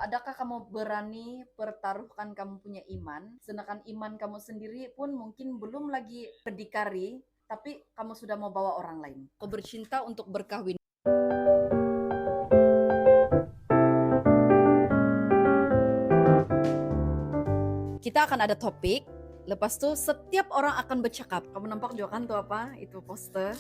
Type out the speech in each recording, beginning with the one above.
Adakah kamu berani pertaruhkan kamu punya iman, sedangkan iman kamu sendiri pun mungkin belum lagi berdikari, tapi kamu sudah mau bawa orang lain. Kau bercinta untuk berkahwin. Kita akan ada topik, lepas tuh setiap orang akan bercakap. Kamu nampak juga kan tuh apa? Itu poster.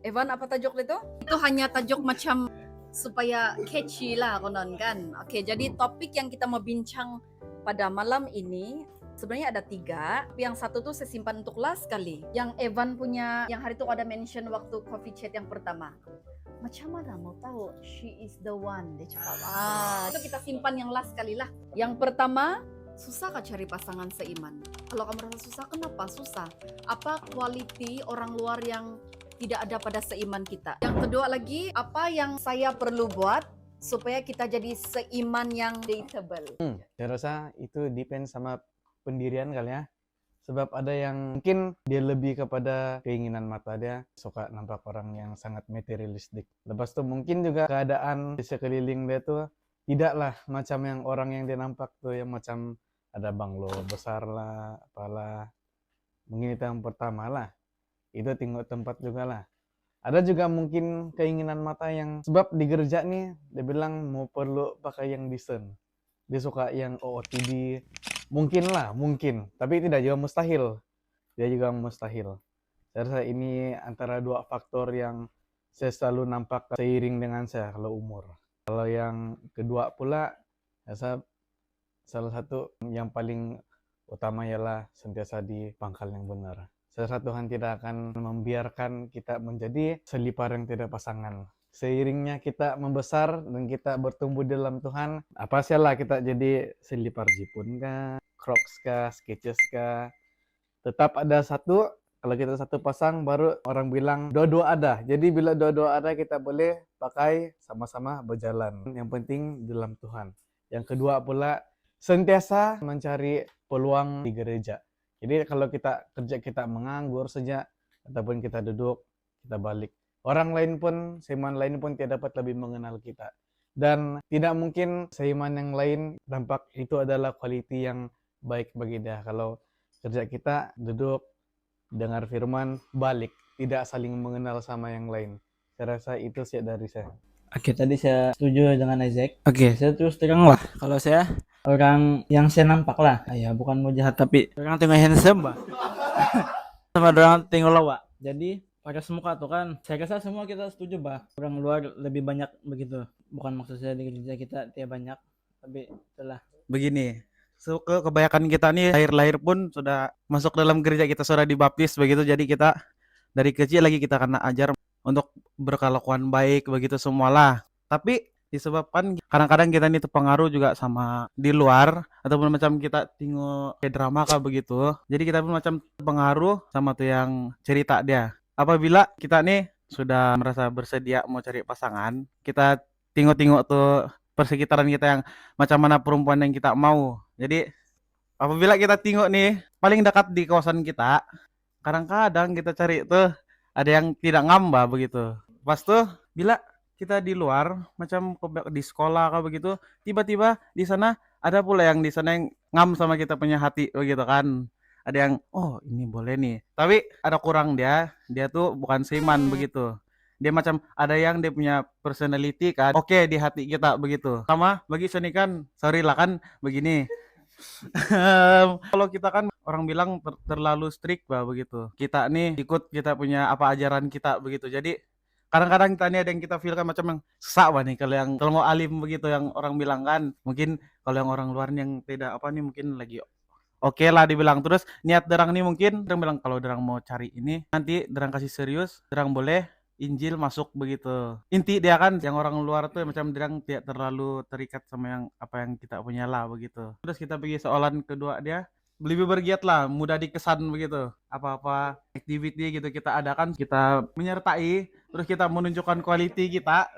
Evan, apa tajuk itu? Itu hanya tajuk macam supaya catchy lah konon kan. Oke, jadi topik yang kita mau bincang pada malam ini sebenarnya ada 3. Yang satu tuh saya simpan untuk last kali. Yang Evan punya, yang hari itu ada mention waktu coffee chat yang pertama. Macam mana mau tahu she is the one, dia cakap. Itu kita simpan yang last kali lah. Yang pertama, susah kah cari pasangan seiman? Kalau kamu rasa susah, kenapa susah? Apa quality orang luar yang tidak ada pada seiman kita? Yang kedua lagi, apa yang saya perlu buat supaya kita jadi seiman yang dateable? Saya rasa itu depend sama pendirian kali ya. Sebab ada yang mungkin dia lebih kepada keinginan mata, dia suka nampak orang yang sangat materialistik. Lepas itu mungkin juga keadaan di sekeliling dia tuh tidaklah macam yang orang yang dia nampak tuh, yang macam ada banglo besar lah, apalah. Mungkin itu yang pertama lah. Itu tengok tempat juga lah. Ada juga mungkin keinginan mata yang sebab di gereja nih dia bilang mau perlu pakai yang decent. Dia suka yang OOTD. Mungkin lah, mungkin. Tapi tidak juga mustahil. Dia juga mustahil. Saya rasa ini antara 2 faktor yang saya selalu nampak seiring dengan saya kalau umur. Kalau yang kedua pula, saya salah satu yang paling utama ialah sentiasa di pangkal yang benar. Saya rasa Tuhan tidak akan membiarkan kita menjadi selipar yang tidak pasangan. Seiringnya kita membesar dan kita bertumbuh dalam Tuhan, apa salah kita jadi selipar jipun kah, Crocs kah, Skechers kah. Tetap ada satu, kalau kita satu pasang baru orang bilang dua-dua ada. Jadi bila dua-dua ada kita boleh pakai sama-sama berjalan. Yang penting dalam Tuhan. Yang kedua pula sentiasa mencari peluang di gereja. Jadi kalau kita kerja kita menganggur saja ataupun kita duduk, kita balik. Orang lain pun, seiman lain pun tidak dapat lebih mengenal kita. Dan tidak mungkin seiman yang lain tampak itu adalah quality yang baik bagi dia. Kalau kerja kita duduk, dengar firman, balik. Tidak saling mengenal sama yang lain. Saya rasa itu sih dari saya. Oke, tadi saya setuju dengan Isaac. Oke, saya terus terang lah. Kalau saya orang yang saya nampak lah, ya bukan mau jahat tapi orang tengok handsome bah. Sama orang tengok lawa. Jadi pada semuka tuh kan, saya rasa semua kita setuju bah. Orang luar lebih banyak begitu. Bukan maksud saya di gereja kita tidak banyak, tapi itulah. Begini, kebanyakan kita nih lahir pun sudah masuk dalam gereja, kita sudah dibaptis begitu. Jadi kita dari kecil lagi kita kena ajar untuk berkelakuan baik begitu semualah. Tapi disebabkan kadang-kadang kita ini terpengaruh juga sama di luar ataupun macam kita tengok kayak drama kah begitu. Jadi kita pun macam terpengaruh sama tuh yang cerita dia. Apabila kita nih sudah merasa bersedia mau cari pasangan, kita tengok-tengok tuh persekitaran kita yang macam mana perempuan yang kita mau. Jadi apabila kita tengok nih paling dekat di kawasan kita, kadang-kadang kita cari tuh ada yang tidak ngamba begitu. Pas tuh bila kita di luar macam di sekolah kah begitu, tiba-tiba di sana ada pula yang di sana yang ngam sama kita punya hati begitu kan. Ada yang oh ini boleh nih. Tapi ada kurang dia tuh bukan seiman begitu. Dia macam ada yang dia punya personality kan. Oke di hati kita begitu. Sama bagi Sony kan, sorry lah kan begini. Kalau kita kan orang bilang terlalu strict bah begitu. Kita nih ikut kita punya apa ajaran kita begitu. Jadi kadang-kadang kita nih ada yang kita feel kan macam yang sesak bah nih kalau mau alim begitu yang orang bilang kan. Mungkin kalau yang orang luar yang tidak apa nih mungkin lagi oke lah dibilang. Terus niat derang nih mungkin derang bilang kalau derang mau cari ini nanti derang kasih serius, derang boleh Injil masuk begitu. Inti dia kan yang orang luar tuh macam derang tidak terlalu terikat sama yang apa yang kita punya lah begitu. Terus kita pergi soalan kedua dia lebih bergiat lah, mudah dikesan begitu. Apa-apa activity gitu kita adakan, kita menyertai, terus kita menunjukkan quality kita.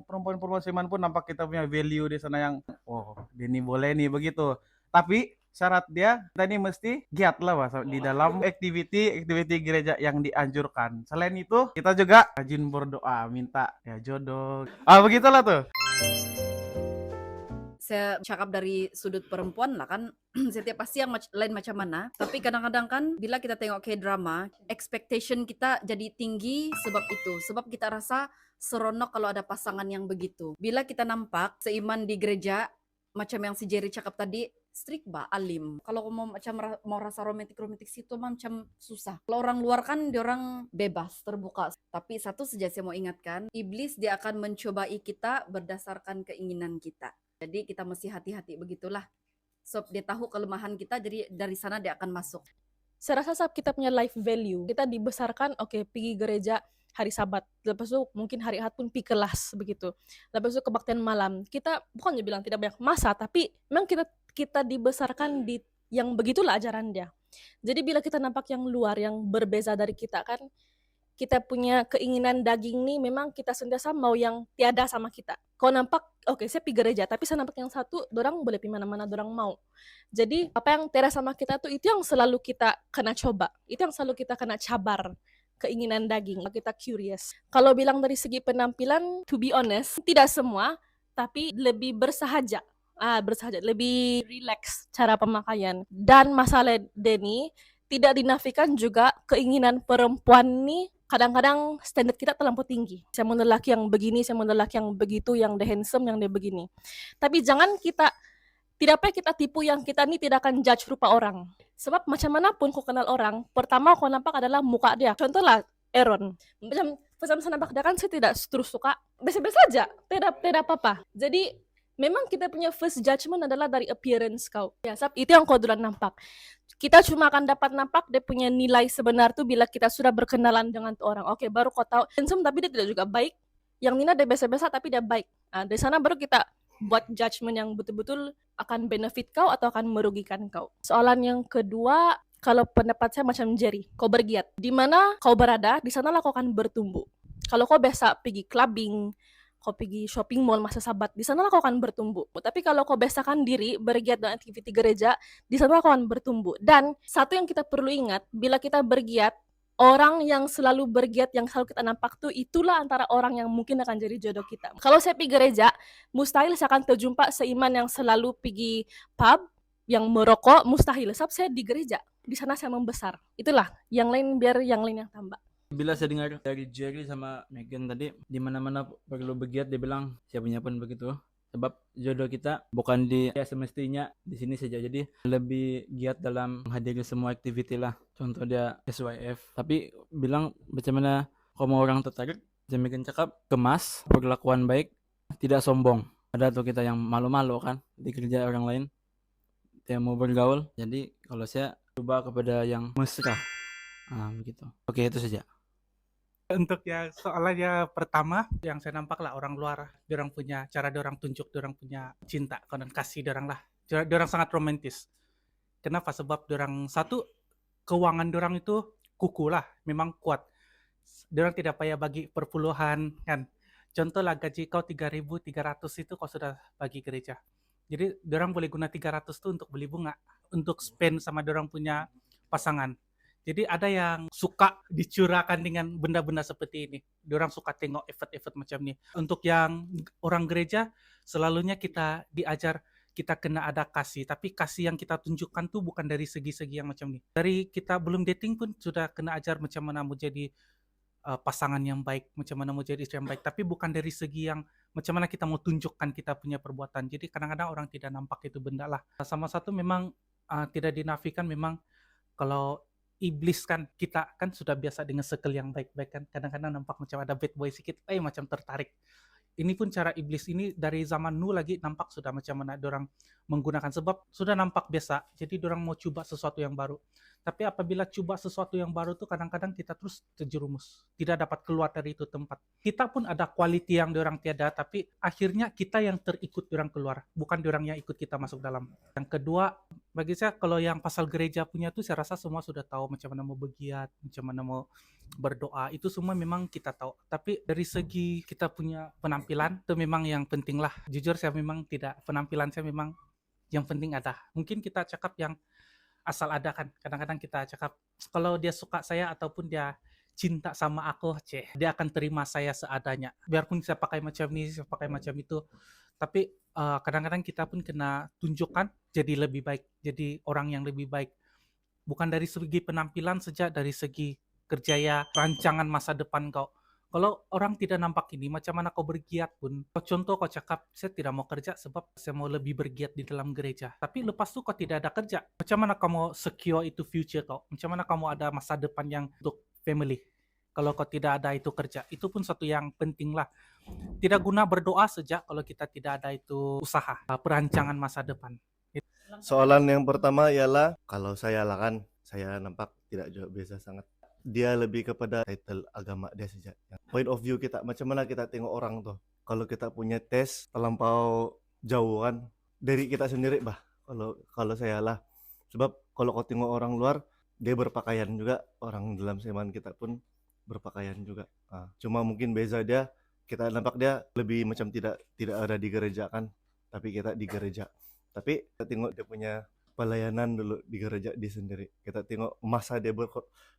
Perempuan-perempuan seiman pun nampak kita punya value di sana yang oh, ini boleh nih begitu. Tapi syarat dia kita ini mesti giat lah Mas, di dalam activity gereja yang dianjurkan. Selain itu kita juga rajin berdoa minta ya jodoh. Begitulah tuh. saya cakap dari sudut perempuan lah kan, setiap pasti yang lain macam mana. Tapi kadang-kadang kan bila kita tengok K-drama, expectation kita jadi tinggi sebab itu. Sebab kita rasa seronok kalau ada pasangan yang begitu. Bila kita nampak seiman di gereja, macam yang si Jerry cakap tadi, strict ba, alim. Kalau mau macam mau rasa romantik situ macam susah. Kalau orang luar kan dia orang bebas, terbuka. Tapi satu saja saya mau ingatkan, iblis dia akan mencobai kita berdasarkan keinginan kita. Jadi kita mesti hati-hati begitulah. So dia tahu kelemahan kita, jadi dari sana dia akan masuk. Saya rasa Sab, kita punya life value. Kita dibesarkan, oke, pergi gereja hari Sabat. Lepas itu mungkin hari Ahad pun pergi kelas begitu. Lepas itu kebaktian malam. Kita bukannya bilang tidak banyak masa, tapi memang kita dibesarkan di yang begitulah ajaran dia. Jadi bila kita nampak yang luar, yang berbeza dari kita kan, kita punya keinginan daging nih memang kita sentiasa mau yang tiada sama kita. Kau nampak, oke, saya pergi gereja, tapi saya nampak yang satu, dorang boleh pergi mana-mana dorang mau. Jadi apa yang tiada sama kita tuh itu yang selalu kita kena coba. Itu yang selalu kita kena cabar. Keinginan daging, kita curious. Kalau bilang dari segi penampilan, to be honest, tidak semua, tapi lebih bersahaja. Bersahaja, lebih relax cara pemakaian. Dan masalah Denny, tidak dinafikan juga keinginan perempuan nih kadang-kadang standar kita terlampau tinggi. Saya mau lelaki yang begini, saya mau lelaki yang begitu, yang the handsome, yang dia begini. Tapi jangan tidak apa kita tipu yang kita ini tidak akan judge rupa orang. Sebab macam manapun kau kenal orang, pertama kau nampak adalah muka dia. Contohlah Aaron. Macam saya nampak dia kan saya tidak terus suka. Biasa-biasa aja, tidak apa-apa. Jadi memang kita punya first judgment adalah dari appearance kau. Ya, sebab itu yang kau duluan nampak. Kita cuma akan dapat nampak dia punya nilai sebenar tuh bila kita sudah berkenalan dengan tuh orang. Oke, baru kau tahu handsome tapi dia tidak juga baik. Yang Nina dia biasa-biasa tapi dia baik. Dari sana baru kita buat judgment yang betul-betul akan benefit kau atau akan merugikan kau. Soalan yang kedua, kalau pendapat saya macam Jerry, kau bergiat. Di mana kau berada, di sanalah kau akan bertumbuh. Kalau kau biasa pergi clubbing, kau pergi shopping mall masa Sabat, di sanalah kau akan bertumbuh. Tapi kalau kau biasakan diri bergiat dengan aktiviti gereja, di sanalah kau akan bertumbuh. Dan satu yang kita perlu ingat, bila kita bergiat, orang yang selalu bergiat, yang selalu kita nampak tuh, itulah antara orang yang mungkin akan jadi jodoh kita. Kalau saya pergi gereja, mustahil saya akan terjumpa seiman yang selalu pergi pub, yang merokok, mustahil. Sebab saya di gereja, di sana saya membesar. Itulah, yang lain biar yang lain yang tambah. Bila saya dengar dari Jerry sama Megan tadi, di mana-mana perlu bergiat, dia bilang siapanya pun begitu. Sebab jodoh kita bukan di semestinya di sini saja. Jadi lebih giat dalam menghadiri semua aktiviti lah. Contoh dia SYF. Tapi bilang macam mana kalau orang tertarik, saya Megan cakap kemas, perlakuan baik, tidak sombong. Ada tuh kita yang malu-malu kan di kerja orang lain, yang mau bergaul. Jadi kalau saya coba kepada yang mesra. Begitu. Oke, itu saja. Untuk yang soalnya pertama yang saya nampak lah orang luar, dorang punya cara dorang tunjuk, dorang punya cinta, dan kasih dorang lah. Dorang sangat romantis. Kenapa? Sebab dorang satu, keuangan dorang itu kuku lah, memang kuat. Dorang tidak payah bagi perpuluhan kan. Contoh lah gaji kau 3.300 itu kau sudah bagi gereja. Jadi dorang boleh guna 300 itu untuk beli bunga, untuk spend sama dorang punya pasangan. Jadi ada yang suka dicurahkan dengan benda-benda seperti ini. Diorang suka tengok effort-effort macam ini. Untuk yang orang gereja, selalunya kita diajar kita kena ada kasih. Tapi kasih yang kita tunjukkan tuh bukan dari segi-segi yang macam ini. Dari kita belum dating pun sudah kena ajar macam mana mau jadi pasangan yang baik, macam mana mau jadi istri yang baik. Tapi bukan dari segi yang macam mana kita mau tunjukkan kita punya perbuatan. Jadi kadang-kadang orang tidak nampak itu benda lah. Sama satu memang tidak dinafikan memang kalau iblis kan, kita kan sudah biasa dengan circle yang baik-baik kan, kadang-kadang nampak macam ada bad boy sedikit, macam tertarik. Ini pun cara iblis ini dari zaman Nuh lagi nampak sudah macam mana dorang menggunakan, sebab sudah nampak biasa, jadi dorang mau coba sesuatu yang baru. Tapi apabila coba sesuatu yang baru tuh kadang-kadang kita terus terjerumus, tidak dapat keluar dari itu tempat. Kita pun ada quality yang dorang tiada, tapi akhirnya kita yang terikut dorang keluar, bukan dorang yang ikut kita masuk dalam. Yang kedua, bagi saya kalau yang pasal gereja punya tuh saya rasa semua sudah tahu macam mana mau bergiat, macam mana mau berdoa, itu semua memang kita tahu. Tapi dari segi kita punya penampilan itu memang yang penting lah. Jujur saya memang tidak, penampilan saya memang yang penting ada. Mungkin kita cakap yang asal ada kan. Kadang-kadang kita cakap kalau dia suka saya ataupun dia cinta sama aku, dia akan terima saya seadanya. Biarpun saya pakai macam ini, saya pakai macam itu. Tapi kadang-kadang kita pun kena tunjukkan jadi lebih baik, jadi orang yang lebih baik. Bukan dari segi penampilan saja, dari segi kerjaya, rancangan masa depan kau. Kalau orang tidak nampak ini, macam mana kau bergiat pun. Contoh kau cakap, saya tidak mau kerja sebab saya mau lebih bergiat di dalam gereja. Tapi lepas itu kau tidak ada kerja. Macam mana kamu secure itu future kau? Macam mana kamu ada masa depan yang untuk family? Kalau kau tidak ada itu kerja, itu pun satu yang penting lah. Tidak guna berdoa saja kalau kita tidak ada itu usaha, perancangan masa depan. Soalan yang pertama ialah kalau saya lah kan, saya nampak tidak jauh beza sangat. Dia lebih kepada title agama dia saja. Point of view kita, macam mana kita tengok orang tuh. Kalau kita punya tes terlampau jauh kan, dari kita sendiri bah. Kalau saya lah, sebab kalau kau tengok orang luar, dia berpakaian juga. Orang dalam seiman kita pun berpakaian juga. Cuma mungkin beza dia, kita nampak dia lebih macam tidak ada di gereja kan, tapi kita di gereja. Tapi kita tengok dia punya pelayanan dulu di gereja di sendiri. Kita tengok masa dia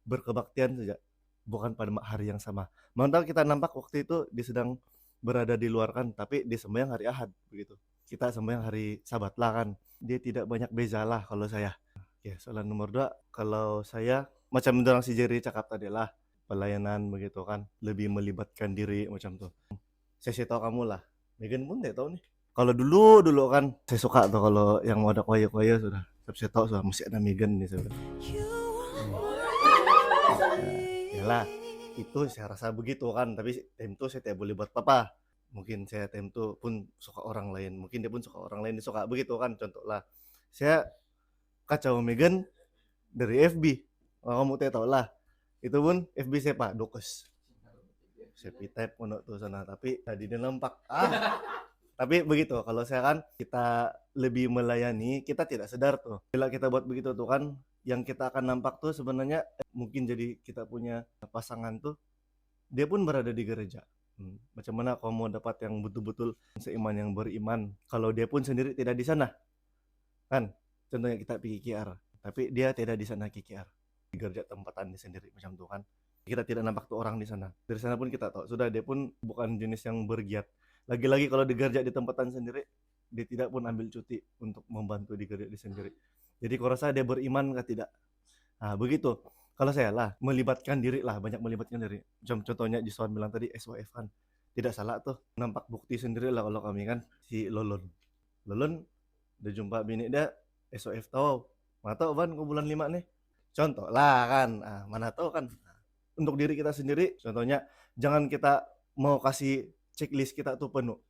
berkebaktian saja, bukan pada hari yang sama. Mantap kita nampak waktu itu dia sedang berada di luar kan, tapi dia sembahyang hari Ahad begitu. Kita sembahyang hari Sabat lah kan. Dia tidak banyak beza lah kalau saya. Oke, soalan nomor 2, kalau saya macam orang si Jerry cakap tadi lah, pelayanan begitu kan, lebih melibatkan diri macam tuh. Saya tahu kamu lah. Megan pun tidak tahu nih. Kalau dulu kan saya suka tuh kalau yang mau ada koyo-koyo sudah. Saya tahu sudah mesti ada Megan nih saya bilang. Yalah, itu saya rasa begitu kan, tapi time itu saya tidak boleh buat apa. Mungkin saya time itu pun suka orang lain, mungkin dia pun suka orang lain, dia suka begitu kan, contoh lah. Saya kacau Megan dari FB. Kamu tahu lah. Itu pun FB saya Pak Dokes. Saya type pun tuh sana, tapi tadi dia nampak. Tapi begitu, kalau saya kan kita lebih melayani, kita tidak sadar tuh. Bila kita buat begitu tuh kan, yang kita akan nampak tuh sebenarnya mungkin jadi kita punya pasangan tuh, dia pun berada di gereja. Macam mana kalau mau dapat yang betul-betul seiman yang beriman, kalau dia pun sendiri tidak di sana. Kan, contohnya kita pergi KR, tapi dia tidak di sana KR. Di gereja tempatan dia sendiri macam tuh kan. Kita tidak nampak tuh orang di sana. Dari sana pun kita tahu, sudah dia pun bukan jenis yang bergiat. Lagi-lagi kalau dikerja di tempatan sendiri, dia tidak pun ambil cuti untuk membantu di gereja di sendiri. Jadi kau rasa dia beriman kah tidak? Begitu. Kalau saya lah, melibatkan diri lah, banyak melibatkan diri. Contohnya Jiswan bilang tadi, SOF kan. Tidak salah tuh, nampak bukti sendiri lah kalau kami kan, si Lolon. Lolon, udah jumpa bini dia, SOF tahu. Mana tahu kan, bulan 5 nih. Contoh lah kan, mana tahu kan. Untuk diri kita sendiri, contohnya, jangan kita mau kasih checklist kita tuh penuh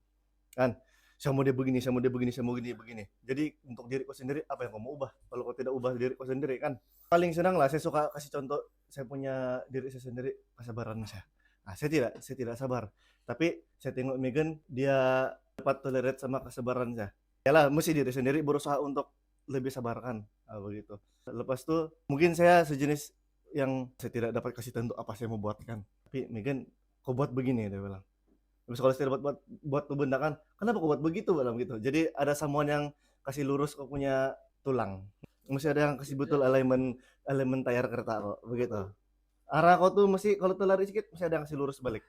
kan, saya mau dia begini, saya mau dia begini, saya mau begini. Jadi untuk diri kau sendiri apa yang kau mau ubah? Kalau kau tidak ubah diri kau sendiri kan, paling senang lah saya suka kasih contoh. Saya punya diri saya sendiri, kesabaran saya. Saya tidak sabar, tapi saya tengok Megan, dia dapat tolerate sama kesabaran saya. Yalah, mesti diri sendiri berusaha untuk lebih sabar kan, begitu. Lepas tuh mungkin saya sejenis yang saya tidak dapat kasih tahu apa saya mau buat kan, tapi Megan kau buat begini, dia bilang. Terus kalau saya buat benda kan, kenapa kau buat begitu dalam gitu. Jadi ada someone yang kasih lurus kau punya tulang. Mesti ada yang kasih betul elemen tayar kereta kok, begitu. Arah kau tuh mesti kalau terlari sedikit mesti ada yang kasih lurus balik.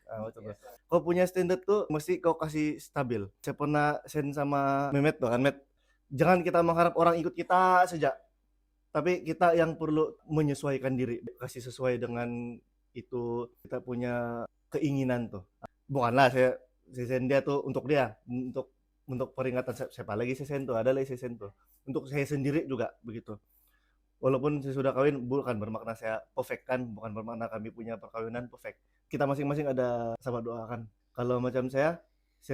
Kau punya standar tuh mesti kau kasih stabil. Saya pernah send sama Mehmet tuh kan, Met. Jangan kita mengharap orang ikut kita saja. Tapi kita yang perlu menyesuaikan diri, kasih sesuai dengan itu kita punya keinginan tuh. Bukanlah saya send dia tuh untuk dia, untuk peringatan siapa lagi saya send tuh, ada lagi saya send tuh. Untuk saya sendiri juga begitu. Walaupun saya sudah kawin, bukan bermakna saya perfect kan, bukan bermakna kami punya perkawinan perfect. Kita masing-masing ada sahabat doa kan. Kalau macam saya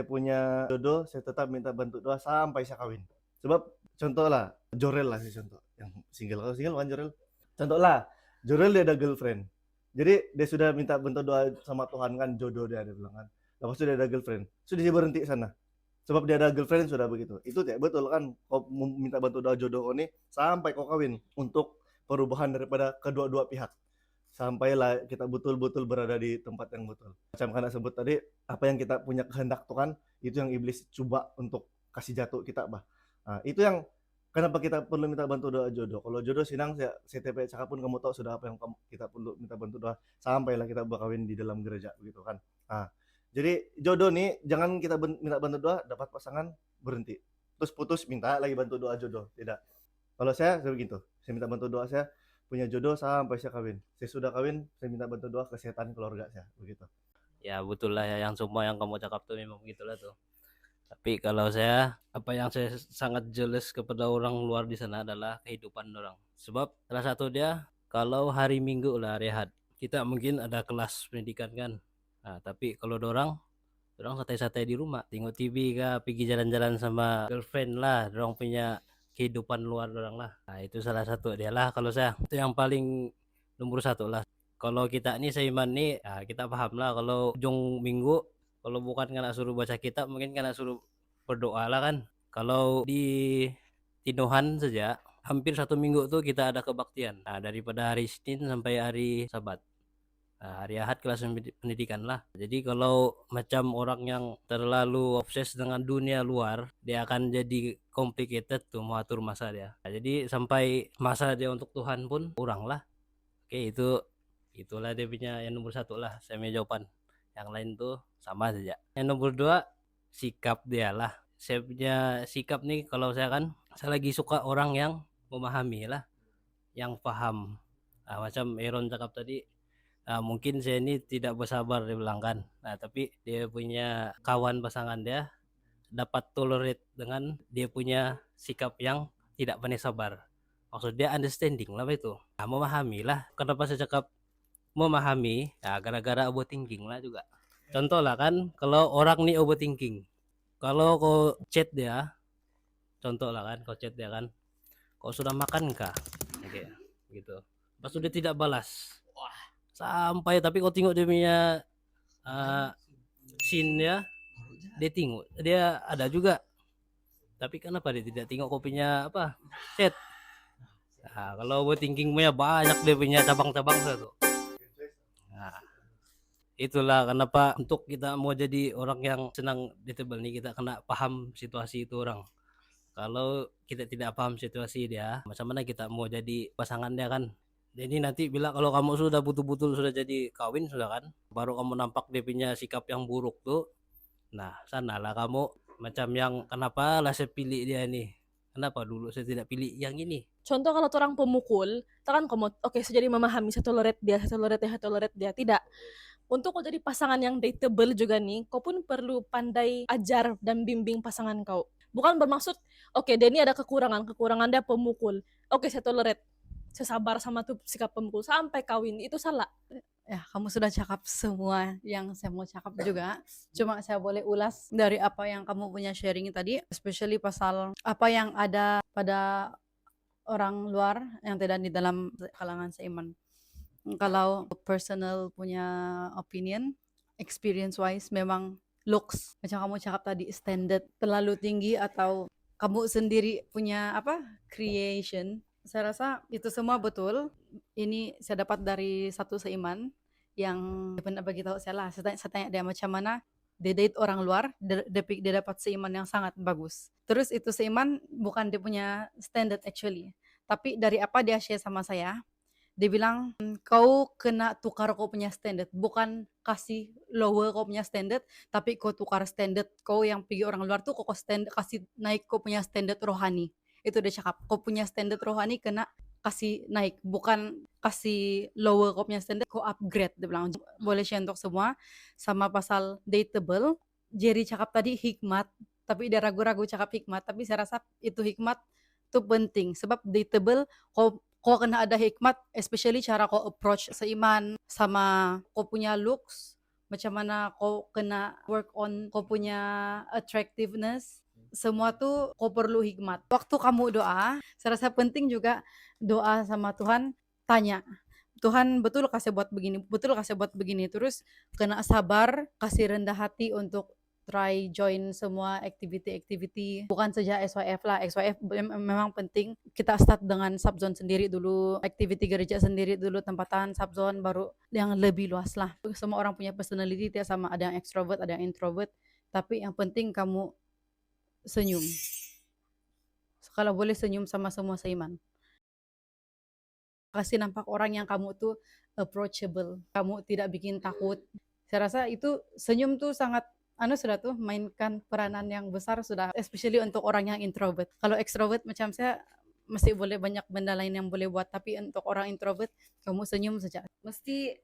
punya jodoh, saya tetap minta bantu doa sampai saya kawin. Sebab contoh lah, Jorel lah sih contoh, yang single. Kalau single bukan Jorel. Contoh lah, Jorel dia ada girlfriend. Jadi dia sudah minta bantu doa sama Tuhan kan, jodoh dia bilang kan. Lepas itu dia ada girlfriend, sudah dia berhenti sana. Sebab dia ada girlfriend sudah begitu. Itu tidak betul kan, kau minta bantu doa jodoh kau ini sampai kau kawin untuk perubahan daripada kedua-dua pihak. Sampailah kita betul-betul berada di tempat yang betul. Macam kan sebut tadi, apa yang kita punya kehendak tuh kan, itu yang iblis coba untuk kasih jatuh kita bah. Itu yang kenapa kita perlu minta bantu doa jodoh. Kalau jodoh sinang saya CTP cakap pun kamu tahu sudah apa yang kita perlu minta bantu doa sampailah kita berkawin di dalam gereja begitu kan. Jadi jodoh nih jangan kita minta bantu doa dapat pasangan berhenti. Terus putus minta lagi bantu doa jodoh. Tidak. Kalau saya begitu. Saya minta bantu doa, saya punya jodoh sampai saya kawin. Saya sudah kawin, saya minta bantu doa kesehatan keluarga saya. Begitu. Ya betul lah ya, yang semua yang kamu cakap tuh memang begitulah tuh. Tapi kalau saya, apa yang saya sangat jealous kepada orang luar di sana adalah kehidupan orang. Sebab salah satu dia, kalau hari Minggu lah rehat, kita mungkin ada kelas pendidikan kan. Nah, tapi kalau orang santai-santai di rumah, tengok TV kah, pergi jalan-jalan sama girlfriend lah, orang punya kehidupan luar orang lah. Nah, itu salah satu dia lah kalau saya. Itu yang paling nomor satu lah. Kalau kita nih seiman nih, ya kita paham lah kalau ujung minggu, kalau bukan kena suruh baca kitab, mungkin kena suruh berdoa lah kan. Kalau di Tinohan saja, hampir 1 minggu tuh kita ada kebaktian. Nah, daripada hari Senin sampai hari Sabat. Nah, hari Ahad kelas pendidikan lah. Jadi kalau macam orang yang terlalu obses dengan dunia luar, dia akan jadi complicated tuh mengatur masa dia. Nah, jadi sampai masa dia untuk Tuhan pun kurang lah. Oke, itulah dia punya yang nomor satu lah. Saya punya jawaban. Yang lain tuh sama saja. Yang nomor dua, sikap dia lah. Saya punya sikap nih, kalau saya kan, saya lagi suka orang yang memahami lah, yang paham. Nah, macam Aaron cakap tadi, mungkin saya ini tidak bersabar dia bilang kan. Nah, tapi dia punya kawan pasangan dia dapat tolerate dengan dia punya sikap yang tidak pandai sabar. Maksud dia understanding lah itu. Nah, memahami lah. Kenapa saya cakap memahami? Ya, gara-gara overthinking lah juga. Contoh lah kan, kalau orang nih overthinking, kalau kau chat dia, contoh lah kan, kau chat dia kan, kau sudah makan kah? Oke, gitu. Pas dia tidak balas, sampai tapi kau tengok dia punya scene dia tengok, dia ada juga. Tapi kenapa dia tidak tengok kau punya apa chat? Nah, kalau overthinking punya banyak, dia punya cabang-cabang tuh. Nah, itulah kenapa untuk kita mau jadi orang yang senang dateable nih, kita kena paham situasi itu orang. Kalau kita tidak paham situasi dia, macam mana kita mau jadi pasangan dia kan? Jadi nanti bila kalau kamu sudah betul-betul sudah jadi kawin sudah kan, baru kamu nampak dia punya sikap yang buruk tuh. Nah, sanalah kamu macam yang kenapa lah saya pilih dia nih? Kenapa dulu saya tidak pilih yang ini? Contoh kalau orang pemukul, kita kan kamu oke saya jadi memahami saya tolerate dia, tidak. Untuk kau jadi pasangan yang dateable juga nih, kau pun perlu pandai ajar dan bimbing pasangan kau. Bukan bermaksud, oke dia ini ada kekurangan dia pemukul. Oke saya tolerate, saya sabar sama tuh sikap pemukul sampai kawin, itu salah. Ya, kamu sudah cakap semua yang saya mau cakap juga. Cuma saya boleh ulas dari apa yang kamu punya sharing tadi, especially pasal apa yang ada pada orang luar yang tidak di dalam kalangan seiman. Kalau personal punya opinion, experience wise memang looks macam kamu cakap tadi standard terlalu tinggi atau kamu sendiri punya apa creation. Saya rasa itu semua betul. Ini saya dapat dari satu seiman yang pernah bagi tahu saya lah. Saya tanya dia macam mana dia date orang luar, dia dapat seiman yang sangat bagus. Terus itu seiman bukan dia punya standard actually, tapi dari apa dia share sama saya, dia bilang kau kena tukar kau punya standard, bukan kasih lower kau punya standard, tapi kau tukar standard kau yang pergi orang luar tuh kau standard kasih naik kau punya standard rohani. Itu dia cakap, kau punya standard rohani kena kasih naik, bukan kasih lower kau punya standard, kau upgrade. Dia bilang boleh share untuk semua. Sama pasal dateable, Jerry cakap tadi hikmat, tapi dia ragu-ragu cakap hikmat, tapi saya rasa itu hikmat itu penting sebab dateable kau kena ada hikmat, especially cara kau approach seiman sama kau punya looks, macam mana kau kena work on kau punya attractiveness, semua tuh kau perlu hikmat. Waktu kamu doa, saya rasa penting juga doa sama Tuhan, tanya, Tuhan betul kasih buat begini, terus kena sabar, kasih rendah hati untuk try join semua activity, bukan saja SYF lah. SYF memang penting, kita start dengan subzone sendiri dulu, activity gereja sendiri dulu, tempatan subzone, baru yang lebih luas lah. Semua orang punya personality dia sama, ada yang extrovert, ada yang introvert, tapi yang penting kamu senyum. Kalau boleh senyum sama semua seiman. Kasih nampak orang yang kamu tuh approachable, kamu tidak bikin takut. Saya rasa itu senyum tuh sangat sudah tuh mainkan peranan yang besar sudah, especially untuk orang yang introvert. Kalau extrovert macam saya mesti boleh banyak benda lain yang boleh buat, tapi untuk orang introvert kamu senyum saja. Mesti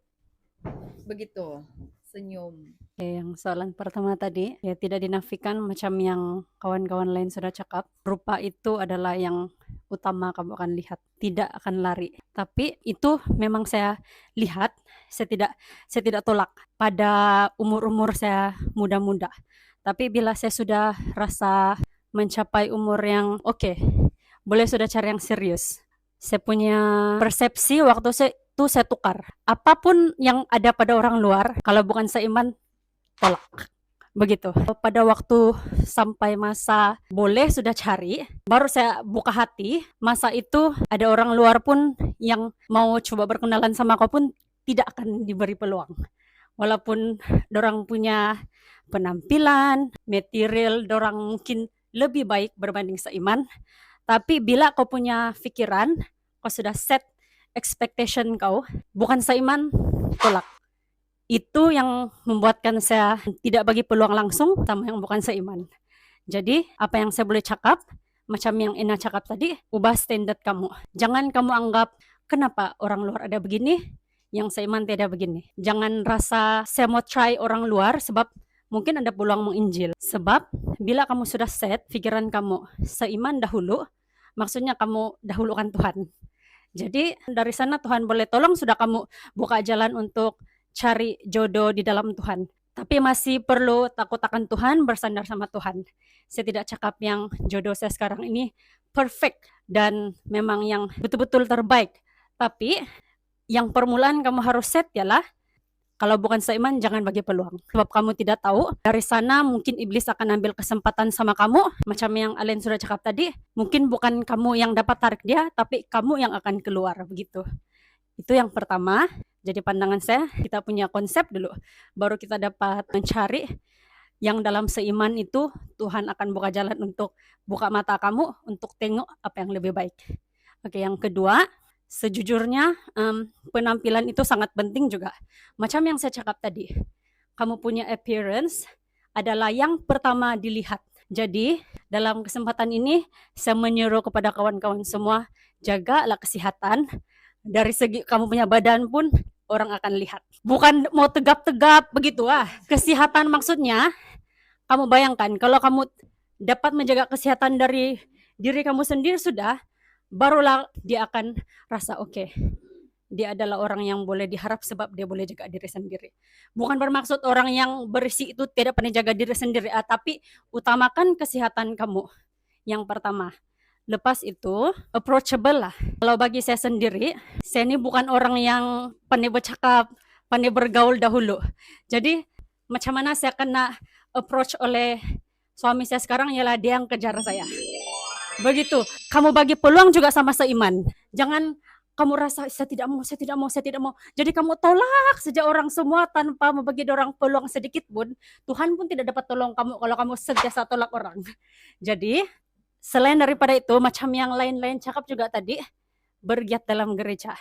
begitu, senyum. Oke, yang soalan pertama tadi, ya tidak dinafikan macam yang kawan-kawan lain sudah cakap, rupa itu adalah yang utama kamu akan lihat, tidak akan lari. Tapi itu memang saya lihat, saya tidak tolak pada umur-umur saya muda-muda. Tapi bila saya sudah rasa mencapai umur yang oke, boleh sudah cari yang serius. Saya punya persepsi waktu itu saya tukar. Apapun yang ada pada orang luar, kalau bukan seiman, tolak. Begitu. Pada waktu sampai masa boleh sudah cari, baru saya buka hati. Masa itu ada orang luar pun yang mau coba berkenalan sama kau pun tidak akan diberi peluang. Walaupun dorang punya penampilan, material dorang mungkin lebih baik berbanding seiman, tapi bila kau punya pikiran, kau sudah set expectation kau, bukan seiman, tolak. Itu yang membuatkan saya tidak bagi peluang langsung sama yang bukan seiman. Jadi, apa yang saya boleh cakap, macam yang Ina cakap tadi, ubah standard kamu. Jangan kamu anggap, kenapa orang luar ada begini, yang seiman tidak begini. Jangan rasa saya mau try orang luar sebab mungkin ada peluang menginjil. Sebab, bila kamu sudah set pikiran kamu seiman dahulu, maksudnya kamu dahulukan Tuhan. Jadi dari sana Tuhan boleh tolong, sudah kamu buka jalan untuk cari jodoh di dalam Tuhan. Tapi masih perlu takut akan Tuhan, bersandar sama Tuhan. Saya tidak cakap yang jodoh saya sekarang ini perfect dan memang yang betul-betul terbaik. Tapi yang permulaan kamu harus set ialah, kalau bukan seiman, jangan bagi peluang. Sebab kamu tidak tahu, dari sana mungkin iblis akan ambil kesempatan sama kamu. Macam yang Alen sudah cakap tadi, mungkin bukan kamu yang dapat tarik dia, tapi kamu yang akan keluar, begitu. Itu yang pertama. Jadi pandangan saya, kita punya konsep dulu. Baru kita dapat mencari yang dalam seiman itu, Tuhan akan buka jalan untuk buka mata kamu, untuk tengok apa yang lebih baik. Oke, yang kedua, sejujurnya penampilan itu sangat penting juga. Macam yang saya cakap tadi, kamu punya appearance adalah yang pertama dilihat. Jadi dalam kesempatan ini saya menyuruh kepada kawan-kawan semua, jagalah kesehatan. Dari segi kamu punya badan pun orang akan lihat. Bukan mau tegap-tegap begitu Kesehatan maksudnya, kamu bayangkan kalau kamu dapat menjaga kesehatan dari diri kamu sendiri sudah, barulah dia akan rasa oke, dia adalah orang yang boleh diharap sebab dia boleh jaga diri sendiri. Bukan bermaksud orang yang berisi itu tidak pernah jaga diri sendiri, tapi utamakan kesehatan kamu yang pertama. Lepas itu, approachable lah. Kalau bagi saya sendiri, saya ini bukan orang yang pandai bercakap, pandai bergaul dahulu. Jadi, macam mana saya kena approach oleh suami saya sekarang ialah dia yang kejar saya. Begitu. Kamu bagi peluang juga sama seiman. Jangan kamu rasa saya tidak mau. Jadi kamu tolak saja orang semua tanpa membagi orang peluang sedikit pun. Tuhan pun tidak dapat tolong kamu kalau kamu sentiasa tolak orang. Jadi, selain daripada itu, macam yang lain-lain cakap juga tadi, bergiat dalam gereja.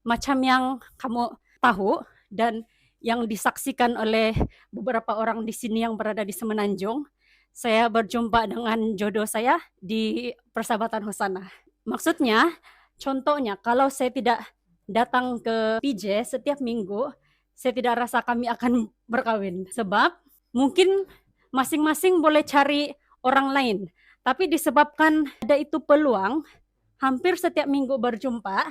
Macam yang kamu tahu dan yang disaksikan oleh beberapa orang di sini yang berada di Semenanjung, saya berjumpa dengan jodoh saya di Persahabatan Hosana. Maksudnya, contohnya, kalau saya tidak datang ke PJ setiap minggu, saya tidak rasa kami akan berkawin. Sebab mungkin masing-masing boleh cari orang lain. Tapi disebabkan ada itu peluang, hampir setiap minggu berjumpa,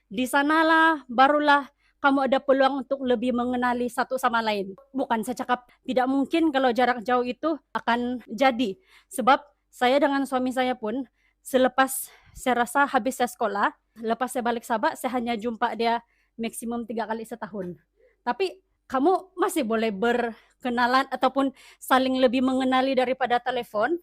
di sanalah barulah kamu ada peluang untuk lebih mengenali satu sama lain. Bukan saya cakap tidak mungkin kalau jarak jauh itu akan jadi. Sebab saya dengan suami saya pun, selepas saya rasa habis saya sekolah, lepas saya balik Sabah, saya hanya jumpa dia maksimum 3 kali setahun. Tapi kamu masih boleh berkenalan ataupun saling lebih mengenali daripada telepon.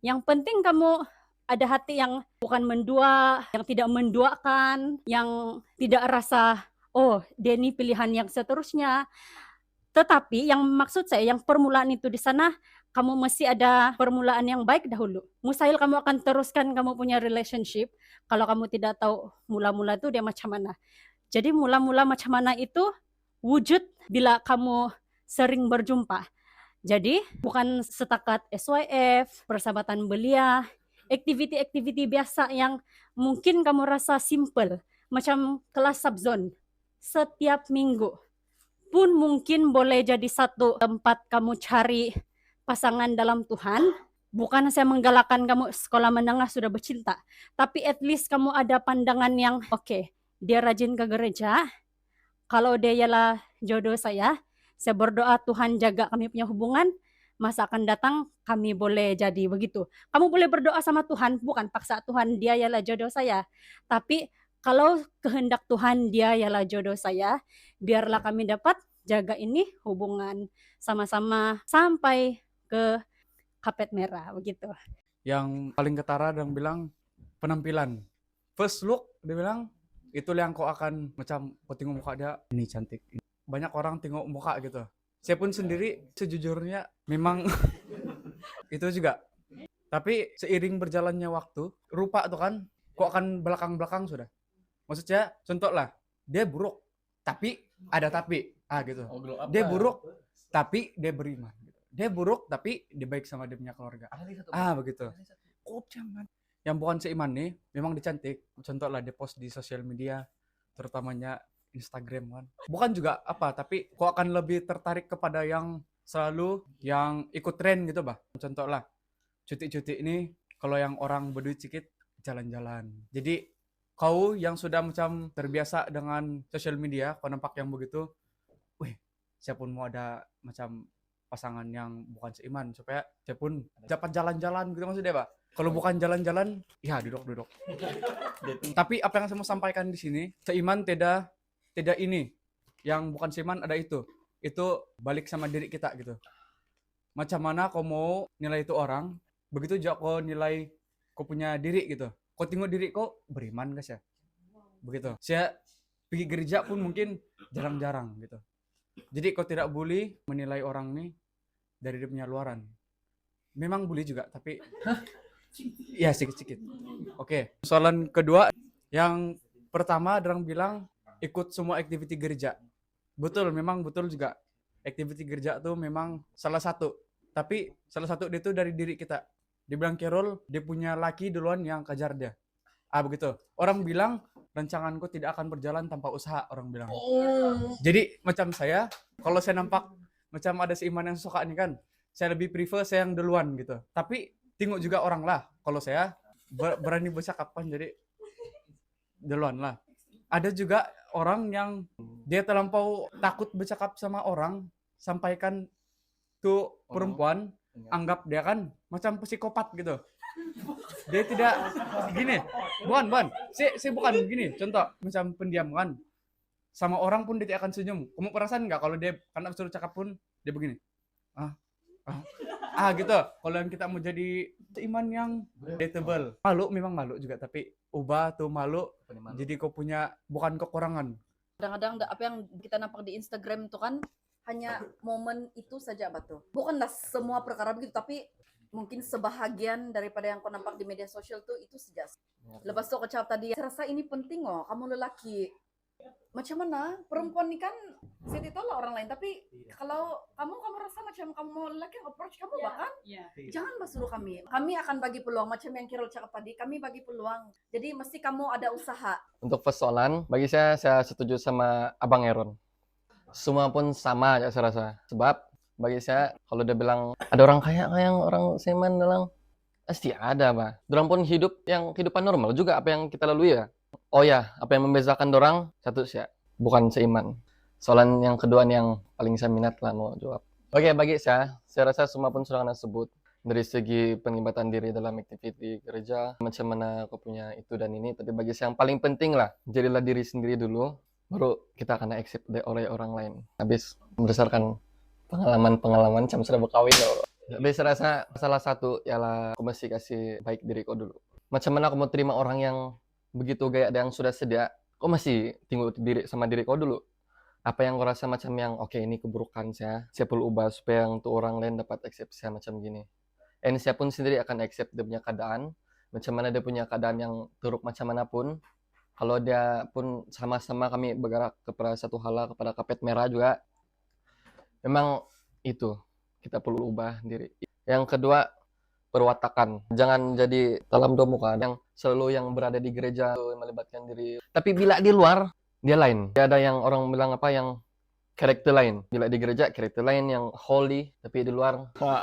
Yang penting kamu ada hati yang bukan mendua, yang tidak menduakan, yang tidak rasa, oh dia ini pilihan yang seterusnya. Tetapi yang maksud saya, yang permulaan itu di sana, kamu mesti ada permulaan yang baik dahulu. Mustahil kamu akan teruskan kamu punya relationship kalau kamu tidak tahu mula-mula itu dia macam mana. Jadi mula-mula macam mana itu wujud bila kamu sering berjumpa. Jadi bukan setakat SYF, persahabatan belia, aktiviti-aktiviti biasa yang mungkin kamu rasa simple, macam kelas subzone setiap minggu pun mungkin boleh jadi satu tempat kamu cari pasangan dalam Tuhan. Bukan saya menggalakkan kamu sekolah menengah sudah bercinta, tapi at least kamu ada pandangan yang oke, dia rajin ke gereja, kalau dia ialah jodoh saya berdoa Tuhan jaga kami punya hubungan, masa akan datang kami boleh jadi begitu. Kamu boleh berdoa sama Tuhan, bukan paksa Tuhan dia ialah jodoh saya, tapi kalau kehendak Tuhan dia ialah jodoh saya, biarlah kami dapat jaga ini hubungan sama-sama sampai ke kapet merah begitu. Yang paling ketara dan bilang penampilan. First look dia bilang itu yang kau akan macam kau tengok muka dia ini cantik. Banyak orang tengok muka gitu. Saya pun sendiri sejujurnya memang itu juga. Tapi seiring berjalannya waktu, rupa tuh kan kok akan belakang-belakang sudah. Maksudnya contoh lah, dia buruk tapi ada tapi gitu. Dia buruk tapi dia beriman. Dia buruk tapi dia baik sama dia punya keluarga. Begitu. Kok jangan. Yang bukan seiman nih, memang dicantik. Contoh lah dia post di sosial media, terutamanya Instagram kan. Bukan juga apa, tapi kok akan lebih tertarik kepada yang selalu yang ikut tren gitu bah. Contoh lah, cuti-cuti ini kalau yang orang berduit sedikit jalan-jalan. Jadi kau yang sudah macam terbiasa dengan sosial media, kau nampak yang begitu, saya pun mau ada macam pasangan yang bukan seiman supaya saya pun dapat jalan-jalan gitu maksudnya Pak. Kalau bukan jalan-jalan, ya duduk-duduk. Tapi apa yang saya mau sampaikan di sini, seiman tidak ini, yang bukan seiman ada itu balik sama diri kita gitu. Macam mana kau mau nilai itu orang, begitu juga kau nilai kau punya diri gitu. Kau tengok diri kau beriman gak sih? Begitu. Saya pergi gereja pun mungkin jarang-jarang gitu. Jadi kau tidak boleh menilai orang nih dari dia punya luaran. Memang boleh juga, tapi ya sedikit-sedikit. Oke. Soalan kedua, yang pertama orang bilang ikut semua aktiviti gereja. Betul, memang betul juga. Aktiviti gereja tuh memang salah satu. Tapi salah satu itu dari diri kita. Dibilang Carol, dia punya laki duluan yang kejar dia. Begitu. Orang bilang, rancanganku tidak akan berjalan tanpa usaha, orang bilang. Jadi, macam saya, kalau saya nampak macam ada seiman yang suka ini kan, saya lebih prefer saya yang duluan gitu. Tapi, tengok juga orang lah. Kalau saya berani bercakap kan, jadi duluan lah. Ada juga orang yang dia terlampau takut bercakap sama orang, sampaikan tuh perempuan, anggap dia kan macam psikopat gitu. Dia tidak gini, bukan. Saya bukan begini. Contoh, macam pendiam kan. Sama orang pun dia tidak akan senyum. Kamu perasaan nggak kalau dia karena suruh cakap pun dia begini? Gitu. Kalau yang kita mau jadi iman yang dateable, malu memang malu juga, tapi ubah tuh malu jadi kau punya bukan kekurangan. Kadang-kadang apa yang kita nampak di Instagram itu kan hanya momen itu saja batu. Bukanlah semua perkara begitu, tapi mungkin sebahagian daripada yang kau nampak di media sosial tuh itu saja. Lepas itu kau cakap tadi, saya rasa ini penting kamu lelaki. Macam mana perempuan ini kan saya tidak tahu lah orang lain, tapi kalau kamu rasa macam kamu mau lelaki yang approach kamu bahkan jangan suruh kami akan bagi peluang macam yang Carol cakap tadi, kami bagi peluang, jadi mesti kamu ada usaha. Untuk persoalan, bagi saya setuju sama Abang Aaron. Semua pun sama ya saya rasa. Sebab bagi saya kalau dia bilang ada orang kaya yang orang seiman dalam, pasti ada Pak. Dorang pun hidup yang kehidupan normal juga apa yang kita lalui ya. Oh ya, apa yang membedakan dorang satu sih bukan seiman. Soalan yang kedua nih yang paling saya minat lah mau jawab. Oke, bagi saya rasa semua pun sudah kena sebut dari segi penglibatan diri dalam aktiviti gereja, macam mana kau punya itu dan ini. Tapi bagi saya yang paling penting lah, jadilah diri sendiri dulu, baru kita akan accept oleh orang lain. Habis berdasarkan pengalaman macam sudah berkawin loh. Tapi saya rasa salah satu ialah kau mesti kasih baik diri kau dulu. Macam mana kau mau terima orang yang begitu gaya yang sudah sedia, kau masih tinggal diri sama diri kau dulu. Apa yang kau rasa macam yang oke, ini keburukan saya perlu ubah supaya untuk orang lain dapat accept saya macam gini. And saya pun sendiri akan accept dia punya keadaan, macam mana dia punya keadaan yang teruk macam manapun. Kalau dia pun sama-sama kami bergerak kepada satu hal, kepada kapet merah juga. Memang itu kita perlu ubah diri. Yang kedua, perwatakan. Jangan jadi dalam dua muka yang selalu yang berada di gereja melibatkan diri. Tapi bila di luar, dia lain. Dia ada yang orang bilang apa yang karakter lain. Bila di gereja, karakter lain yang holy. Tapi di luar, wah,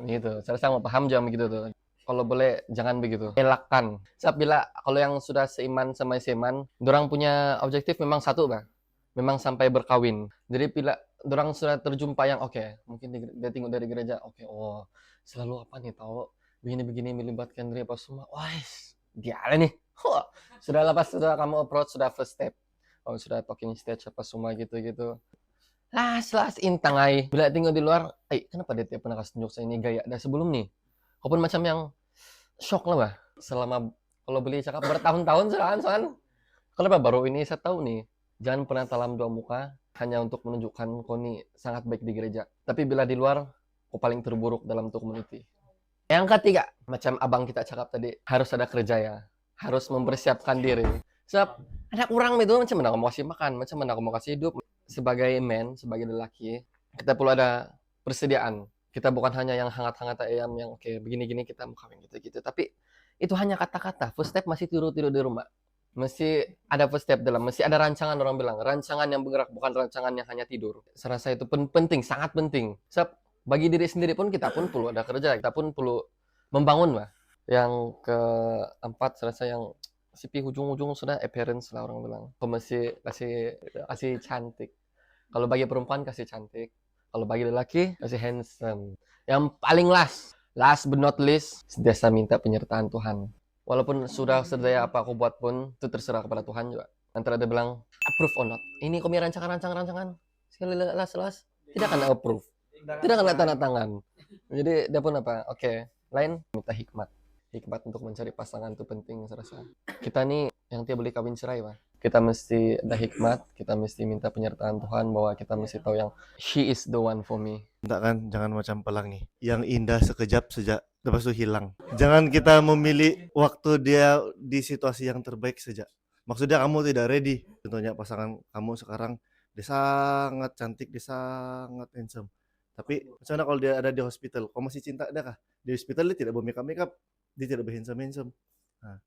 gitu. Saya rasa mau paham jam begitu tuh. Kalau boleh, jangan begitu. Elakkan. Sebab bila kalau yang sudah seiman sama seiman, dorang punya objektif memang satu, Bang. Memang sampai berkawin. Jadi bila dorang sudah terjumpa yang oke, mungkin dia tengok dari gereja, oke, oh, selalu apa nih tahu begini-begini melibatkan diri apa semua. Wah, dia nih. Huh. Sudah lepas sudah kamu approach sudah first step. Oh, sudah talking stage apa semua gitu-gitu. Las intang ai. Bila tengok di luar, kenapa dia tiap pernah kasih tunjuk saya ini gaya dah sebelum nih. Walaupun macam yang shock lah, bah. Selama kalau beli cakap bertahun-tahun sudah kan. Kalau baru ini saya tahu nih, jangan pernah dalam dua muka hanya untuk menunjukkan kau ini sangat baik di gereja. Tapi bila di luar, kau paling terburuk dalam tuh community. Yang ketiga, macam abang kita cakap tadi, harus ada kerja ya. Harus mempersiapkan diri. Sebab ada kurang itu macam mana kamu mau kasih makan, macam mana kamu mau kasih hidup. Sebagai man, sebagai lelaki, kita perlu ada persediaan. Kita bukan hanya yang hangat-hangat ayam yang oke begini-gini kita mau kawin gitu-gitu. Tapi itu hanya kata-kata. First step masih tidur-tidur di rumah. Mesti ada first step dalam, mesti ada rancangan orang bilang. Rancangan yang bergerak, bukan rancangan yang hanya tidur. Saya rasa itu penting, sangat penting. Sebab bagi diri sendiri pun kita pun perlu ada kerja. Kita pun perlu membangun lah. Yang keempat saya rasa yang sipi ujung-ujung sudah appearance lah orang bilang. Kau mesti kasih cantik. Kalau bagi perempuan kasih cantik. Kalau bagi lelaki, kasih handsome. Yang paling last but not least, sentiasa minta penyertaan Tuhan. Walaupun sudah sedaya apa aku buat pun, itu terserah kepada Tuhan juga. Antara dia bilang, approve or not. Ini kau rancangan. Sekali las, tidak akan approve. Tidak akan tanda tangan. Jadi dia pun apa, oke. Lain, minta hikmat. Hikmat untuk mencari pasangan itu penting, saya rasa. Kita nih, yang tiap boleh kawin cerai, Pak. Kita mesti ada hikmat, kita mesti minta penyertaan Tuhan bahwa kita mesti tahu yang she is the one for me. Enggak kan, jangan macam pelangi. Yang indah sekejap sejak lepas itu hilang. Jangan kita memilih waktu dia di situasi yang terbaik saja. Maksudnya kamu tidak ready. Contohnya pasangan kamu sekarang dia sangat cantik, dia sangat handsome. Tapi misalnya kalau dia ada di hospital, kamu masih cinta dia kah? Di hospital dia tidak bermakeup, dia tidak berhandsome. Nah,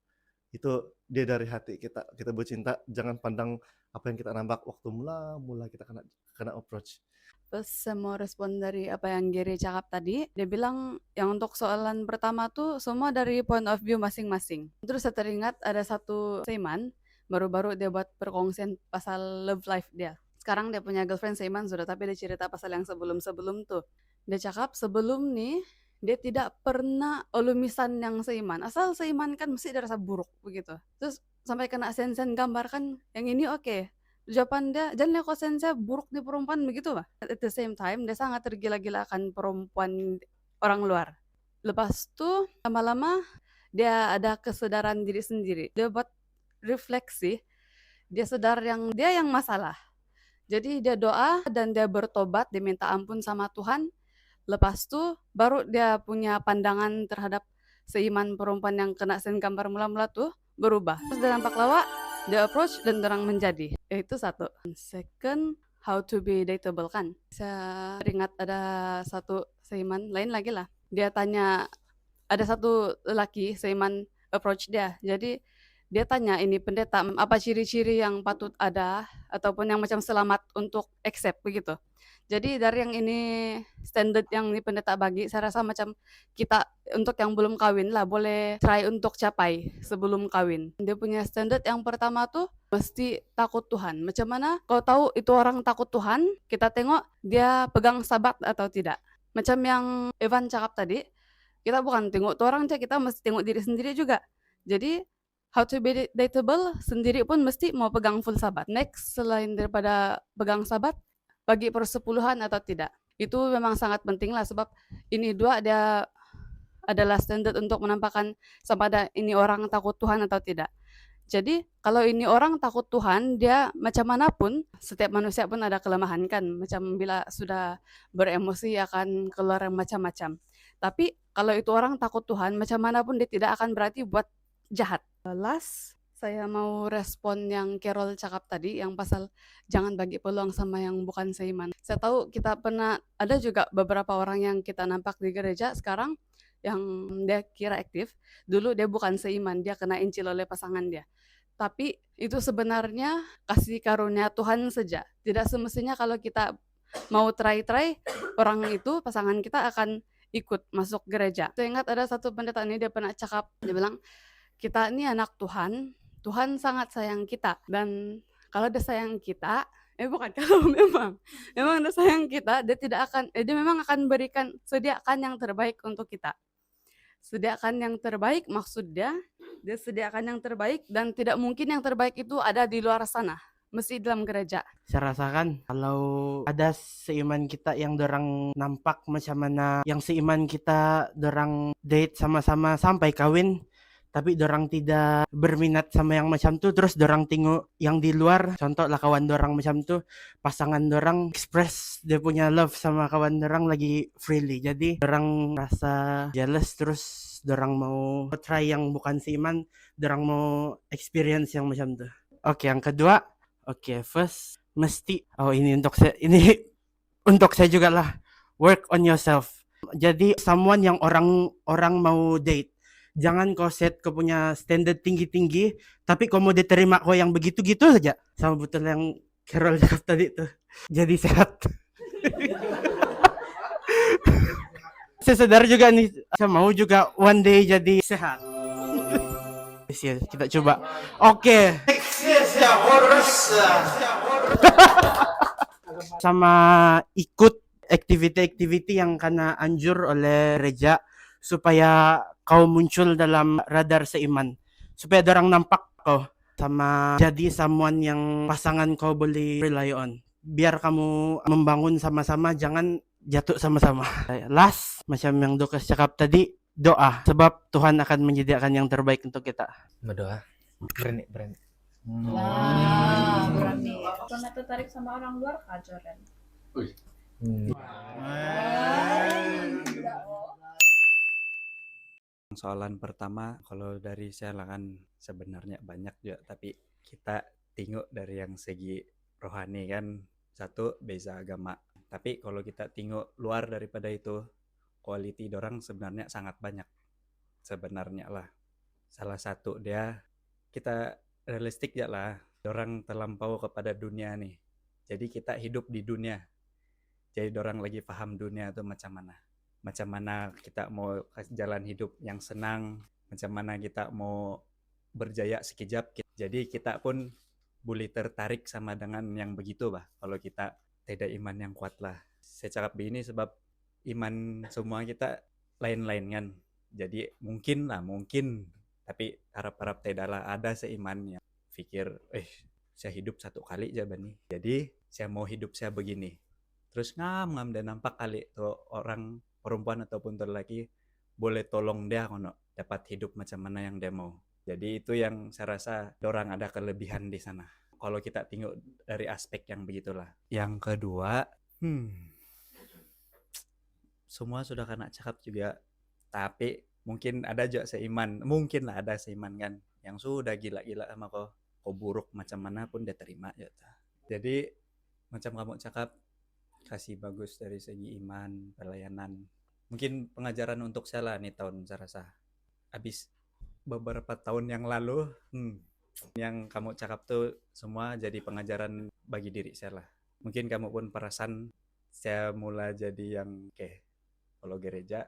itu dia dari hati kita bercinta, jangan pandang apa yang kita nampak waktu mula kita kena approach. Terus saya mau respon dari apa yang Gary cakap tadi. Dia bilang yang untuk soalan pertama tuh semua dari point of view masing-masing. Terus saya teringat ada satu seiman baru-baru dia buat perkongsian pasal love life dia. Sekarang dia punya girlfriend seiman sudah, tapi dia cerita pasal yang sebelum-sebelum tuh. Dia cakap sebelum nih dia tidak pernah olumisan yang seiman. Asal seiman kan mesti ada rasa buruk begitu. Terus sampai kena sen-sen gambar kan yang ini oke. Jawaban dia, jangan lihat sense buruk di perempuan begitu lah. At the same time, dia sangat tergila-gilakan perempuan orang luar. Lepas itu lama-lama dia ada kesadaran diri sendiri. Dia buat refleksi, dia sadar dia yang masalah. Jadi dia doa dan dia bertobat, dia minta ampun sama Tuhan. Lepas itu baru dia punya pandangan terhadap seiman perempuan yang kena sen gambar mula-mula tuh berubah. Terus dia nampak lawak, dia approach dan terang menjadi. Itu satu. Second, how to be dateable kan. Saya ingat ada satu seiman lain lagi lah. Dia tanya, ada satu lelaki seiman approach dia. Jadi dia tanya ini pendeta apa ciri-ciri yang patut ada ataupun yang macam selamat untuk accept begitu. Jadi dari yang ini standard yang ini pendeta bagi, saya rasa macam kita untuk yang belum kawin lah boleh try untuk capai sebelum kawin. Dia punya standard yang pertama tuh mesti takut Tuhan. Macam mana kalau tahu itu orang takut Tuhan, kita tengok dia pegang sabat atau tidak. Macam yang Evan cakap tadi, kita bukan tengok tuh orang aja, kita mesti tengok diri sendiri juga. Jadi how to be dateable sendiri pun mesti mau pegang full sabat. Next, selain daripada pegang sabat, bagi persepuluhan atau tidak. Itu memang sangat penting lah sebab ini dua dia adalah standar untuk menampakkan sama ada ini orang takut Tuhan atau tidak. Jadi kalau ini orang takut Tuhan, dia macam manapun, setiap manusia pun ada kelemahan kan. Macam bila sudah beremosi akan keluar yang macam-macam. Tapi kalau itu orang takut Tuhan, macam manapun dia tidak akan berarti buat jahat. Last, Saya mau respon yang Carol cakap tadi, yang pasal jangan bagi peluang sama yang bukan seiman. Saya tahu kita pernah, ada juga beberapa orang yang kita nampak di gereja sekarang, yang dia kira aktif, dulu dia bukan seiman, dia kena incil oleh pasangan dia. Tapi itu sebenarnya kasih karunia Tuhan saja. Tidak semestinya kalau kita mau try-try, orang itu, pasangan kita akan ikut masuk gereja. Saya ingat ada satu pendeta ini, dia pernah cakap, dia bilang, kita ini anak Tuhan, Tuhan sangat sayang kita. Dan kalau dia sayang kita, bukan kalau memang dia sayang kita, dia tidak akan, dia memang akan berikan, sediakan yang terbaik untuk kita. Sediakan yang terbaik maksud dia sediakan yang terbaik, dan tidak mungkin yang terbaik itu ada di luar sana, mesti dalam gereja. Saya rasakan kalau ada seiman kita yang dorang nampak macam mana yang seiman kita dorang date sama-sama sampai kawin, tapi dorang tidak berminat sama yang macam tu, terus dorang tengok yang di luar, contoh lah kawan dorang macam tu, pasangan dorang express dia punya love sama kawan dorang lagi freely, jadi dorang rasa jealous, terus dorang mau try yang bukan seiman, dorang mau experience yang macam tu. Oke, yang kedua, first mesti, ini untuk saya juga lah, work on yourself. Jadi someone yang orang mau date, jangan kau set kau punya standard tinggi-tinggi, tapi kau mau diterima kau yang begitu-gitu saja. Sama betul yang Carol cakap tadi tuh. Jadi sehat. Saya sadar juga nih, saya mau juga one day jadi sehat. Kita coba. Oke. Sama ikut aktiviti-aktiviti yang kena anjur oleh gereja supaya kau muncul dalam radar seiman, supaya dorang nampak kau sama jadi someone yang pasangan kau boleh rely on, biar kamu membangun sama-sama, jangan jatuh sama-sama. Last, macam yang Dokas cakap tadi, doa, sebab Tuhan akan menyediakan yang terbaik untuk kita. Berdoa, berani. Wah, berani. Pernah tertarik sama orang luar kah, Joren? Soalan pertama, kalau dari saya lah kan sebenarnya banyak juga, tapi kita tengok dari yang segi rohani kan, satu beza agama. Tapi kalau kita tengok luar daripada itu, quality dorang sebenarnya sangat banyak. Sebenarnya lah. Salah satu dia, kita realistik ya lah, dorang terlampau kepada dunia nih. Jadi kita hidup di dunia. Jadi dorang lagi paham dunia itu macam mana. Macam mana kita mau jalan hidup yang senang, macam mana kita mau berjaya sekejap. Jadi kita pun boleh tertarik sama dengan yang begitu bah, kalau kita tidak iman yang kuat lah. Saya cakap begini sebab iman semua kita lain-lain kan. Jadi mungkin, tapi harap-harap tidaklah ada seiman yang pikir, saya hidup satu kali aja bani. Jadi saya mau hidup saya begini. Terus ngam dan nampak kali tuh orang perempuan ataupun lelaki boleh tolong dia kono dapat hidup macam mana yang dia mau. Jadi itu yang saya rasa orang ada kelebihan di sana. Kalau kita tengok dari aspek yang begitulah. Yang kedua, semua sudah kena cakap juga. Tapi mungkin ada juga seiman. Mungkin lah ada seiman kan. Yang sudah gila-gila sama kau buruk macam mana pun dia terima. Jadi macam kamu cakap, kasih bagus dari segi iman, pelayanan. Mungkin pengajaran untuk saya lah nih tahun saya rasa. Habis beberapa tahun yang lalu, yang kamu cakap tuh semua jadi pengajaran bagi diri saya lah. Mungkin kamu pun perasan saya mulai jadi yang kalau gereja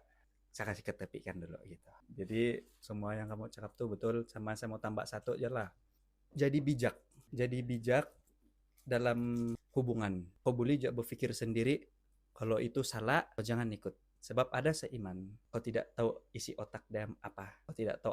saya kasih ketepikan dulu gitu. Jadi semua yang kamu cakap tuh betul, sama saya mau tambah satu aja lah. Jadi bijak dalam hubungan. Kau boleh juga berpikir sendiri kalau itu salah, kau jangan ikut. Sebab ada seiman, kau tidak tahu isi otak dia apa. Kau tidak tahu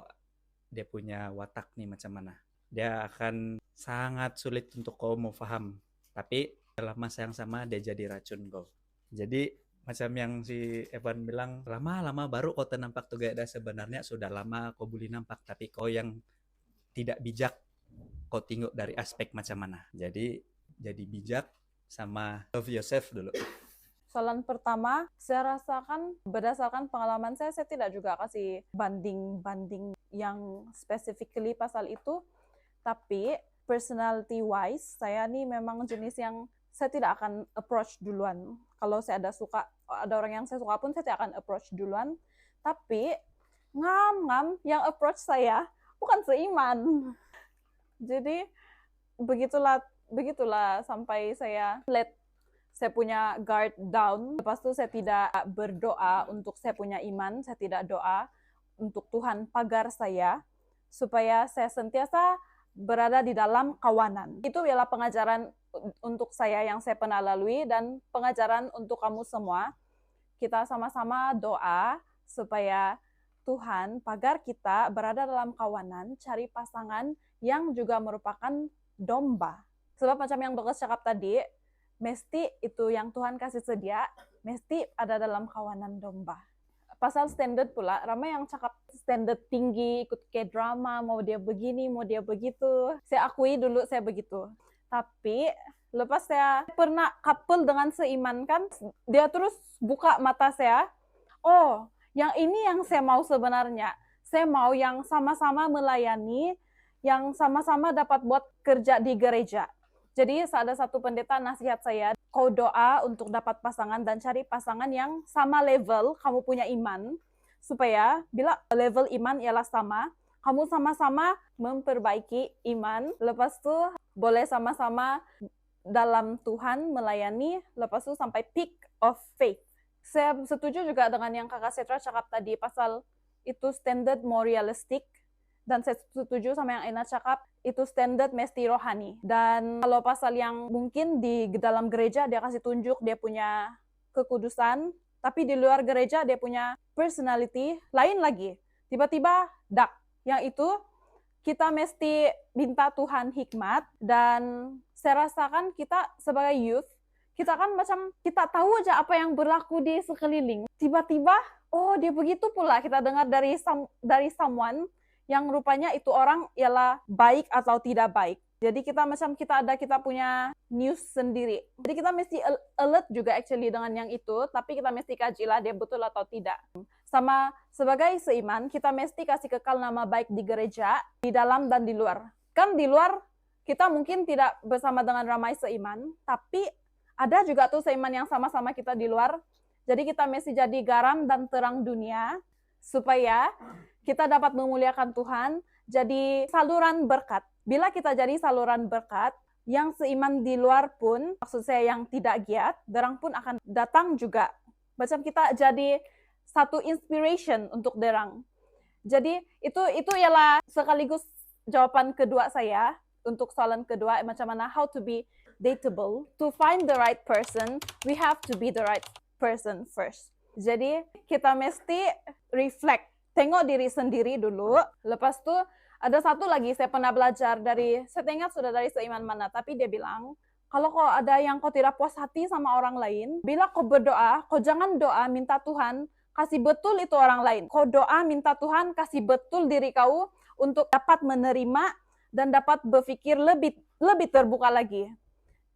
dia punya watak nih macam mana. Dia akan sangat sulit untuk kau mau paham. Tapi dalam masa yang sama dia jadi racun kau. Jadi macam yang si Evan bilang, lama-lama baru kau ternampak tuh gak ada, sebenarnya sudah lama kau boleh nampak. Tapi kau yang tidak bijak, kau tengok dari aspek macam mana. Jadi bijak sama love yourself dulu. Soalan pertama, saya rasakan berdasarkan pengalaman saya tidak juga kasih banding yang specifically pasal itu. Tapi personality wise, saya nih memang jenis yang saya tidak akan approach duluan. Kalau saya ada orang yang saya suka pun saya tidak akan approach duluan. Tapi ngam yang approach saya bukan seiman. Jadi begitulah sampai saya let saya punya guard down. Lepas itu saya tidak berdoa untuk saya punya iman, saya tidak doa untuk Tuhan pagar saya supaya saya sentiasa berada di dalam kawanan. Itu ialah pengajaran untuk saya yang saya pernah lalui dan pengajaran untuk kamu semua. Kita sama-sama doa supaya Tuhan pagar kita berada dalam kawanan, cari pasangan yang juga merupakan domba. Sebab macam yang Dokter cakap tadi, mesti itu yang Tuhan kasih sedia, mesti ada dalam kawanan domba. Pasal standard pula, ramai yang cakap standard tinggi, ikut kayak drama, mau dia begini, mau dia begitu. Saya akui dulu saya begitu. Tapi lepas saya pernah couple dengan seiman kan, dia terus buka mata saya. Oh, yang ini yang saya mau sebenarnya. Saya mau yang sama-sama melayani, yang sama-sama dapat buat kerja di gereja. Jadi ada satu pendeta nasihat saya, kau doa untuk dapat pasangan dan cari pasangan yang sama level kamu punya iman, supaya bila level iman ialah sama, kamu sama-sama memperbaiki iman, lepas itu boleh sama-sama dalam Tuhan melayani, lepas itu sampai peak of faith. Saya setuju juga dengan yang Kakak Setra cakap tadi, pasal itu standard more realistic, dan saya setuju sama yang Ena cakap, itu standard mesti rohani. Dan kalau pasal yang mungkin di dalam gereja dia kasih tunjuk dia punya kekudusan, tapi di luar gereja dia punya personality lain lagi. Tiba-tiba dak. Yang itu kita mesti minta Tuhan hikmat, dan saya rasakan kita sebagai youth, kita kan macam kita tahu aja apa yang berlaku di sekeliling. Tiba-tiba, oh dia begitu pula, kita dengar dari someone yang rupanya itu orang ialah baik atau tidak baik. Jadi kita punya news sendiri. Jadi kita mesti alert juga actually dengan yang itu, tapi kita mesti kajilah dia betul atau tidak. Sama sebagai seiman, kita mesti kasih kekal nama baik di gereja, di dalam dan di luar. Kan di luar kita mungkin tidak bersama dengan ramai seiman, tapi ada juga tuh seiman yang sama-sama kita di luar. Jadi kita mesti jadi garam dan terang dunia, supaya kita dapat memuliakan Tuhan, jadi saluran berkat. Bila kita jadi saluran berkat, yang seiman di luar pun, maksud saya yang tidak giat, derang pun akan datang juga. Macam kita jadi satu inspiration untuk derang. Jadi itu ialah sekaligus jawaban kedua saya, untuk soalan kedua, macam mana how to be dateable. To find the right person, we have to be the right person first. Jadi kita mesti reflect, tengok diri sendiri dulu. Lepas tu ada satu lagi saya pernah belajar saya ingat sudah dari seiman mana, tapi dia bilang, kalau kau ada yang kau tidak puas hati sama orang lain, bila kau berdoa, kau jangan doa minta Tuhan kasih betul itu orang lain. Kau doa minta Tuhan kasih betul diri kau untuk dapat menerima dan dapat berpikir lebih terbuka lagi.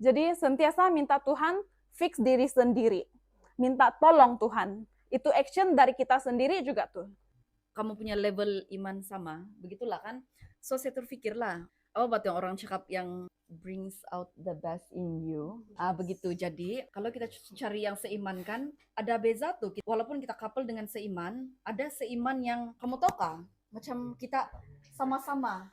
Jadi sentiasa minta Tuhan fix diri sendiri. Minta tolong Tuhan. Itu action dari kita sendiri juga tuh. Kamu punya level iman sama, begitulah kan. So saya terfikirlah, apa buat yang orang cakap yang brings out the best in you. Begitu. Jadi kalau kita cari yang seiman kan, ada beza tuh. Walaupun kita couple dengan seiman, ada seiman yang kamu tahu kah? Macam kita sama-sama,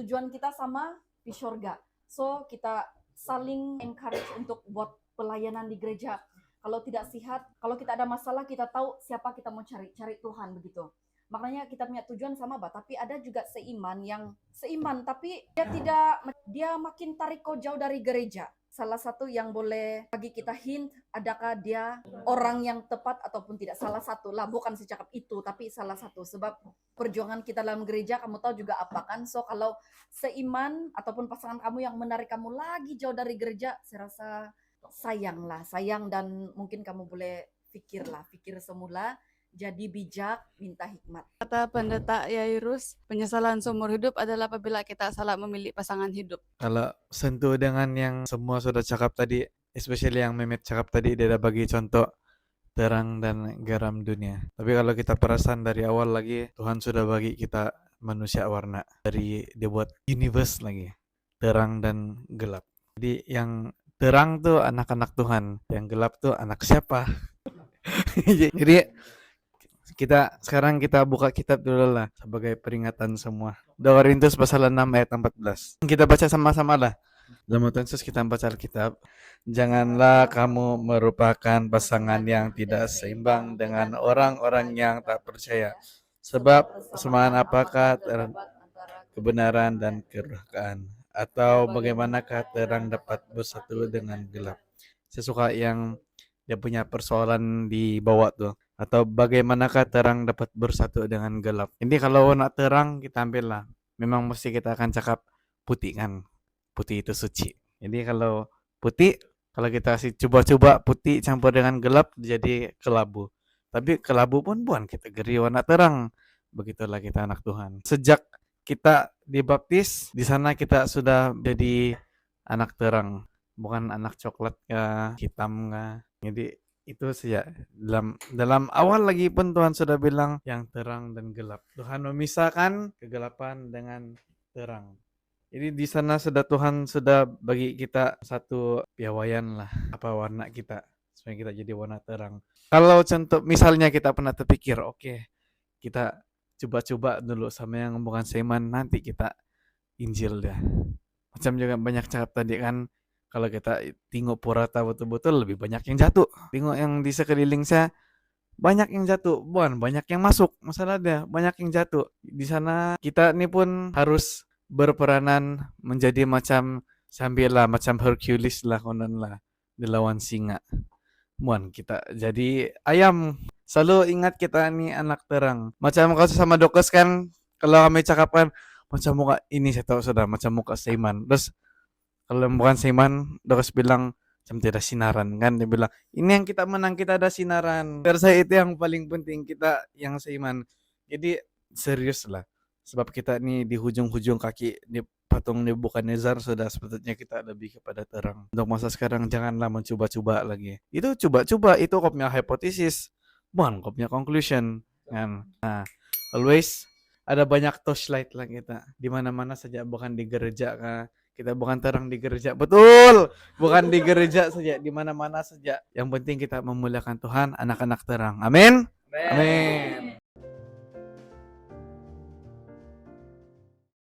tujuan kita sama di surga. So kita saling encourage untuk buat pelayanan di gereja. Kalau tidak sihat, kalau kita ada masalah, kita tahu siapa kita mau cari Tuhan begitu. Makanya kita punya tujuan sama, tapi ada juga seiman yang seiman, tapi dia makin tarik kau jauh dari gereja. Salah satu yang boleh bagi kita hint, adakah dia orang yang tepat ataupun tidak. Salah satu lah, bukan secakap itu, tapi salah satu. Sebab perjuangan kita dalam gereja, kamu tahu juga apa kan. So kalau seiman ataupun pasangan kamu yang menarik kamu lagi jauh dari gereja, saya rasa sayang, dan mungkin kamu boleh pikir semula, jadi bijak, minta hikmat. Kata pendeta Yairus, penyesalan seumur hidup adalah apabila kita salah memilih pasangan hidup. Kalau sentuh dengan yang semua sudah cakap tadi, especially yang Mehmet cakap tadi, dia ada bagi contoh terang dan garam dunia. Tapi kalau kita perasan dari awal lagi, Tuhan sudah bagi kita manusia warna. Dari dia buat universe lagi, terang dan gelap. Jadi yang terang tuh anak-anak Tuhan, yang gelap tuh anak siapa? Jadi sekarang kita buka kitab dulu lah sebagai peringatan semua. 2 Korintus pasal 6 ayat 14. Kita baca sama-sama lah. Dalam Yesus kita baca Alkitab. Janganlah kamu merupakan pasangan yang tidak seimbang dengan orang-orang yang tak percaya. Sebab semaan apakah kebenaran dan kedurhakaan? Atau bagaimanakah terang dapat bersatu dengan gelap? Saya suka yang dia punya persoalan di bawah tuh. Atau bagaimanakah terang dapat bersatu dengan gelap? Ini kalau nak terang kita ambil lah. Memang mesti kita akan cakap putih kan. Putih itu suci. Jadi kalau putih, kalau kita kasih coba-coba putih campur dengan gelap jadi kelabu. Tapi kelabu pun bukan kategori warna terang. Begitulah kita anak Tuhan. Sejak kita dibaptis, di sana kita sudah jadi anak terang. Bukan anak coklat kah, hitam kah. Jadi itu saja. Dalam awal lagi pun Tuhan sudah bilang yang terang dan gelap. Tuhan memisahkan kegelapan dengan terang. Jadi di sana Tuhan sudah bagi kita satu piawaian lah apa warna kita supaya kita jadi warna terang. Kalau contoh misalnya kita pernah terpikir, oke, kita coba-coba dulu sama yang bukan seiman, nanti kita Injil dah. Macam juga banyak cakap tadi kan, kalau kita tengok Purata betul-betul lebih banyak yang jatuh. Tengok yang di sekeliling saya banyak yang jatuh, bukan banyak yang masuk. Masalah dia banyak yang jatuh. Di sana kita ini pun harus berperanan menjadi macam sambil lah macam Hercules lah konon lah dilawan singa. Bukan kita jadi ayam. Selalu ingat kita ini anak terang. Macam kalau sama Dokes kan, kalau kami cakapkan macam muka ini saya tahu sudah macam muka seiman. Terus kalau bukan seiman, Dokes bilang macam tidak sinaran kan. Dia bilang ini yang kita menang, kita ada sinaran. Saya itu yang paling penting, kita yang seiman. Jadi serius lah. Sebab kita ini di hujung-hujung kaki di patung Nebukadnezar sudah sepatutnya kita lebih kepada terang. Untuk masa sekarang janganlah mencoba-coba lagi. Itu coba-coba itu kau punya hipotesis. Bukan kau punya conclusion kan. Nah, always ada banyak torchlight lah kita. Di mana-mana saja, bukan di gereja kah. Kita bukan terang di gereja. Betul. Bukan di gereja saja, di mana-mana saja. Yang penting kita memuliakan Tuhan, anak-anak terang. Amin. Amin.